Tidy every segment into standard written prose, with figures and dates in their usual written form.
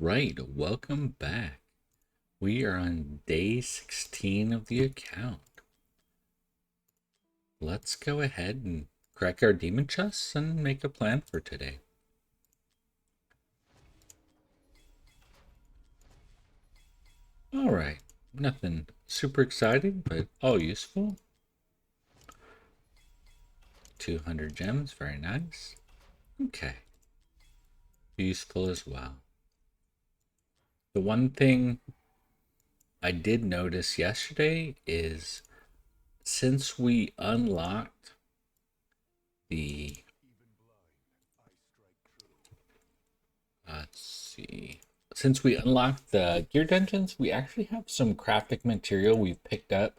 right, welcome back. We are on day 16 of the account. Let's go ahead and crack our demon chests and make a plan for today. Alright, nothing super exciting, but all useful. 200 gems, very nice. Okay, useful as well. The one thing I did notice yesterday is since we unlocked the let's see. Since we unlocked the gear dungeons, we actually have some crafting material we've picked up,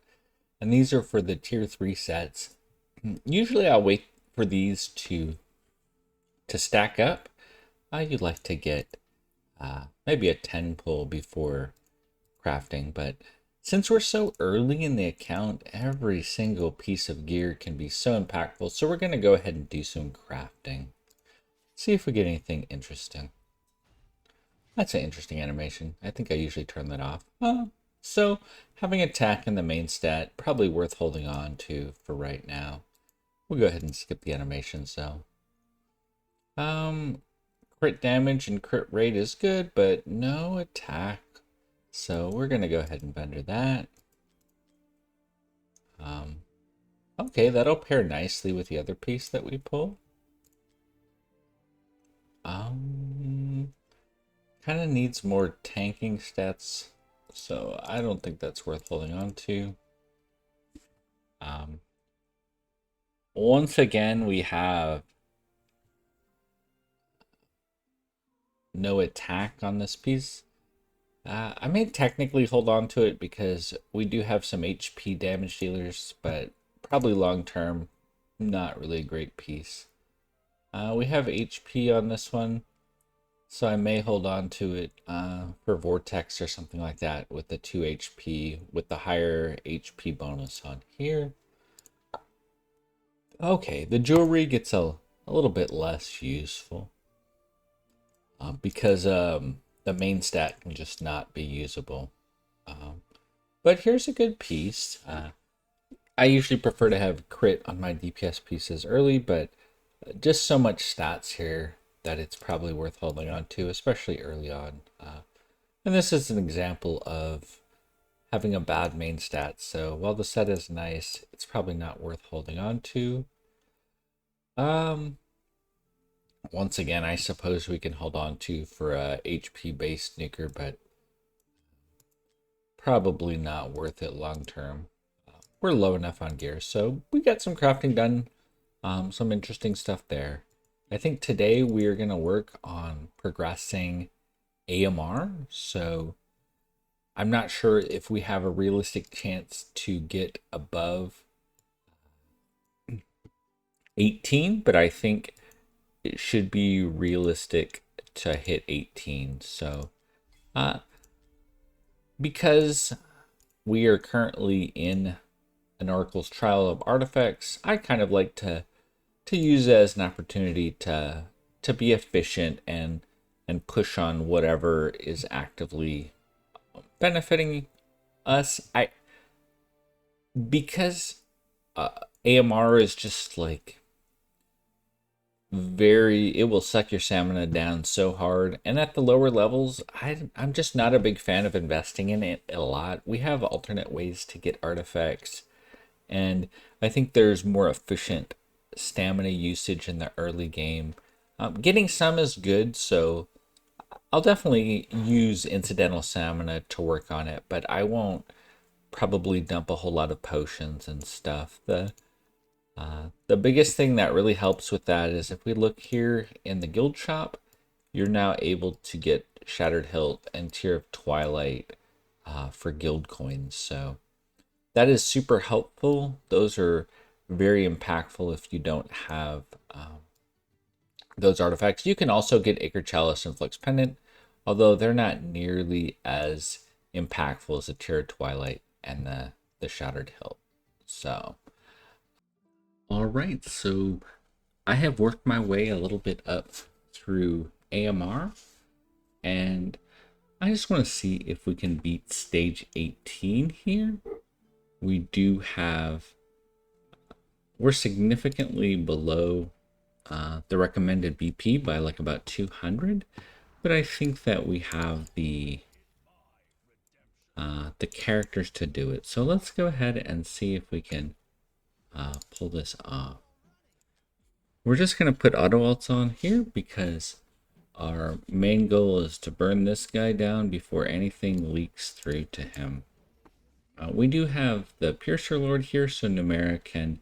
and these are for the tier 3 sets. Usually I'll wait for these to stack up. You'd like to get maybe a 10 pull before crafting, but since we're so early in the account, every single piece of gear can be so impactful, so we're going to go ahead and do some crafting. See if we get anything interesting. That's an interesting animation. I think I usually turn that off. So having attack in the main stat, probably worth holding on to for right now. We'll go ahead and skip the animations though. Crit damage and crit rate is good, but no attack. So we're gonna go ahead and vendor that. Okay, that'll pair nicely with the other piece that we pull. Kind of needs more tanking stats, so I don't think that's worth holding on to. Once again, we have no attack on this piece. I may technically hold on to it because we do have some HP damage dealers, but probably long term, not really a great piece. We have HP on this one, so I may hold on to it for Vortex or something like that with the 2 HP, with the higher HP bonus on here. Okay, the jewelry gets a little bit less useful because the main stat can just not be usable. But here's a good piece. I usually prefer to have crit on my DPS pieces early, but just so much stats here that it's probably worth holding on to, especially early on. And this is an example of having a bad main stat, so while the set is nice, it's probably not worth holding on to. Once again, I suppose we can hold on to for a HP based nuker, but probably not worth it long term. We're low enough on gear, so we got some crafting done, some interesting stuff there. I think today we are going to work on progressing AMR, so I'm not sure if we have a realistic chance to get above 18, but I think it should be realistic to hit 18. So because we are currently in an Oracle's Trial of Artifacts, I kind of like to use it as an opportunity to be efficient and push on whatever is actively benefiting us. Because AMR is just like it will suck your stamina down so hard, and at the lower levels I'm just not a big fan of investing in it a lot. We have alternate ways to get artifacts, and I think there's more efficient stamina usage in the early game. Getting some is good, so I'll definitely use incidental stamina to work on it, but I won't probably dump a whole lot of potions and stuff. The biggest thing that really helps with that is if we look here in the guild shop, you're now able to get Shattered Hilt and Tear of Twilight for guild coins. So that is super helpful. Those are very impactful if you don't have those artifacts. You can also get Acre Chalice and Flux Pendant, although they're not nearly as impactful as the Tear of Twilight and the Shattered Hilt. So all right, so I have worked my way a little bit up through AMR, and I just want to see if we can beat stage 18 here. We do have, we're significantly below the recommended BP by like about 200, but I think that we have the characters to do it. So let's go ahead and see if we can pull this off. We're just going to put auto ults on here because our main goal is to burn this guy down before anything leaks through to him. We do have the Piercer Lord here, so Numera can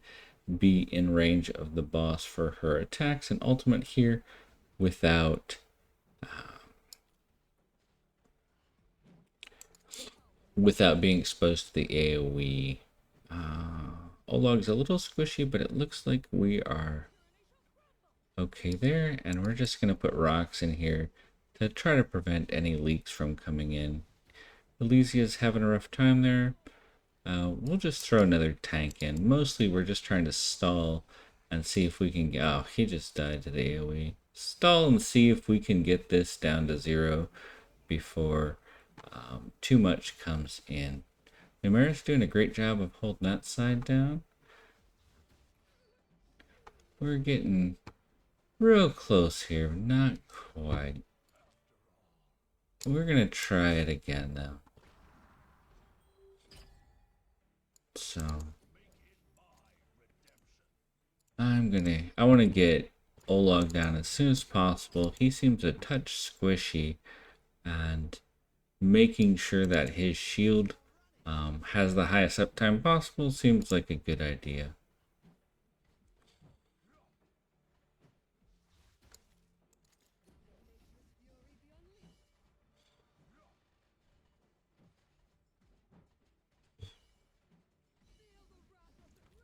be in range of the boss for her attacks and ultimate here without being exposed to the AoE. Olog's a little squishy, but it looks like we are okay there, and we're just going to put rocks in here to try to prevent any leaks from coming in. Elysia's having a rough time there. We'll just throw another tank in. Mostly we're just trying to stall and see if we can... Oh, he just died to the AoE. Stall and see if we can get this down to 0 before too much comes in. Numera's doing a great job of holding that side down. We're getting real close here. Not quite. We're going to try it again, though. So I want to get Olog down as soon as possible. He seems a touch squishy, and making sure that his shield has the highest uptime possible seems like a good idea.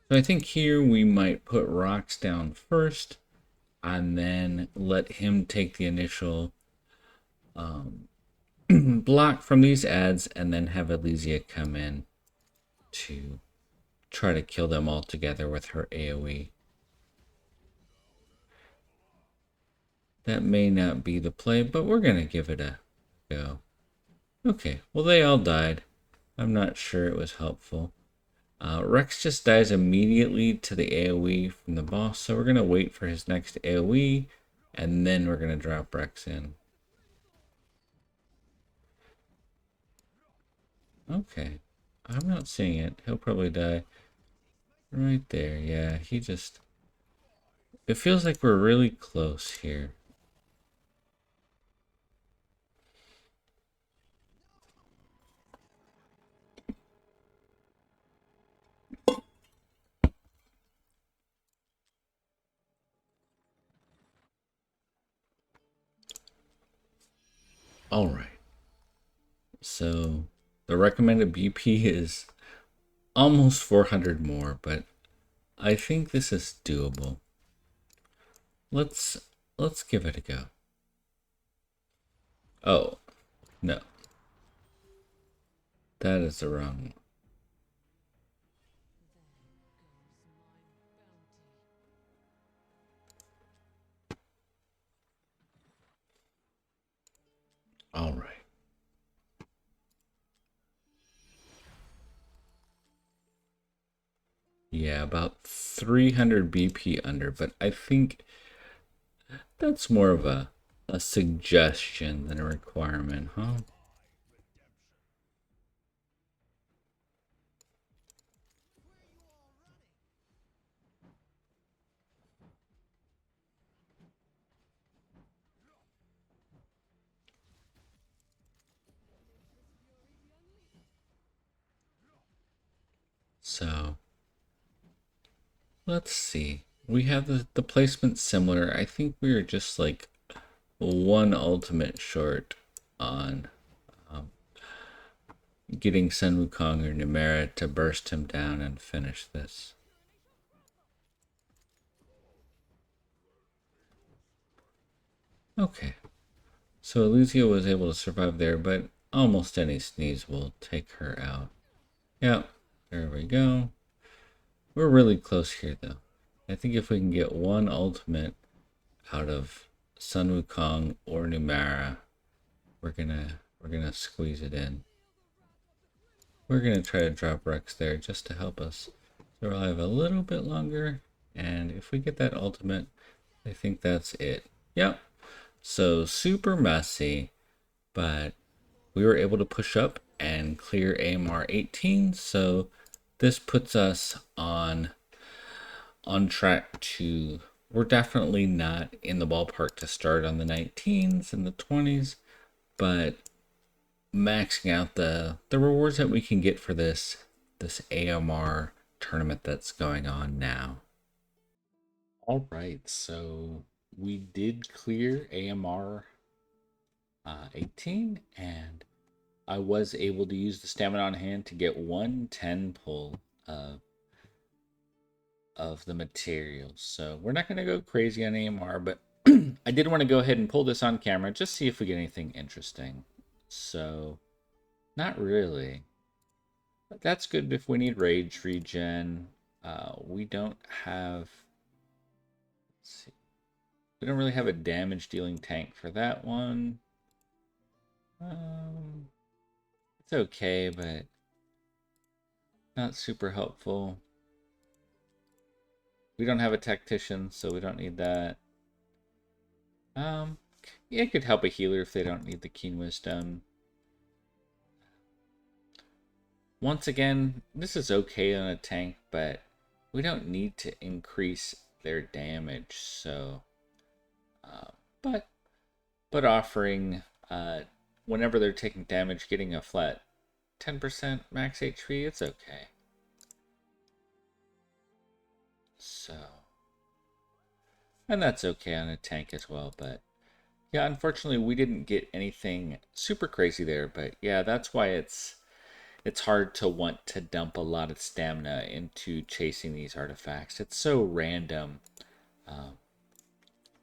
So I think here we might put rocks down first and then let him take the initial block from these ads and then have Elysia come in to try to kill them all together with her AoE. That may not be the play, but we're going to give it a go. Okay, well they all died. I'm not sure it was helpful. Rex just dies immediately to the AoE from the boss, so we're going to wait for his next AoE, and then we're going to drop Rex in. Okay, I'm not seeing it. He'll probably die right there. Yeah, he just... It feels like we're really close here. All right. So the recommended BP is almost 400 more, but I think this is doable. Let's give it a go. Oh, no. That is the wrong one. All right. Yeah, about 300 BP under, but I think that's more of a suggestion than a requirement, huh? So let's see. We have the placement similar. I think we are just like one ultimate short on getting Sun Wukong or Numera to burst him down and finish this. Okay. So Elysia was able to survive there, but almost any sneeze will take her out. Yeah, there we go. We're really close here, though. I think if we can get one ultimate out of Sun Wukong or Numera, we're gonna We're going to squeeze it in. We're going to try to drop Rex there just to help us survive a little bit longer. And if we get that ultimate, I think that's it. Yep. So super messy, but we were able to push up and clear AMR 18. So this puts us on track to, we're definitely not in the ballpark to start on the 19s and the 20s, but maxing out the rewards that we can get for this AMR tournament that's going on now. All right, so we did clear AMR 18, and I was able to use the stamina on hand to get 110 pull of the materials. So we're not going to go crazy on AMR, but I did want to go ahead and pull this on camera, just see if we get anything interesting. So not really. But that's good if we need rage regen. We don't have, let's see, we don't really have a damage dealing tank for that one. It's okay, but not super helpful. We don't have a tactician, so we don't need that. Yeah, it could help a healer if they don't need the keen wisdom. Once again, this is okay on a tank, but we don't need to increase their damage. So, but offering whenever they're taking damage, getting a flat 10% max HP, it's okay. So, and that's okay on a tank as well, but yeah, unfortunately we didn't get anything super crazy there, but yeah, that's why it's hard to want to dump a lot of stamina into chasing these artifacts. It's so random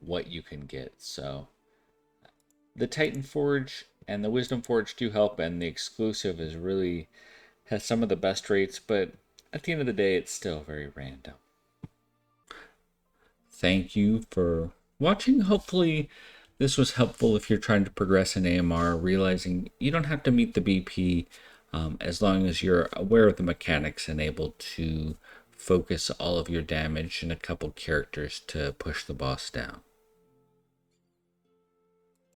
what you can get. So the Titan Forge and the Wisdom Forge do help, and the exclusive is really has some of the best rates, but at the end of the day, it's still very random. Thank you for watching. Hopefully this was helpful if you're trying to progress in AMR, realizing you don't have to meet the BP as long as you're aware of the mechanics and able to focus all of your damage in a couple characters to push the boss down.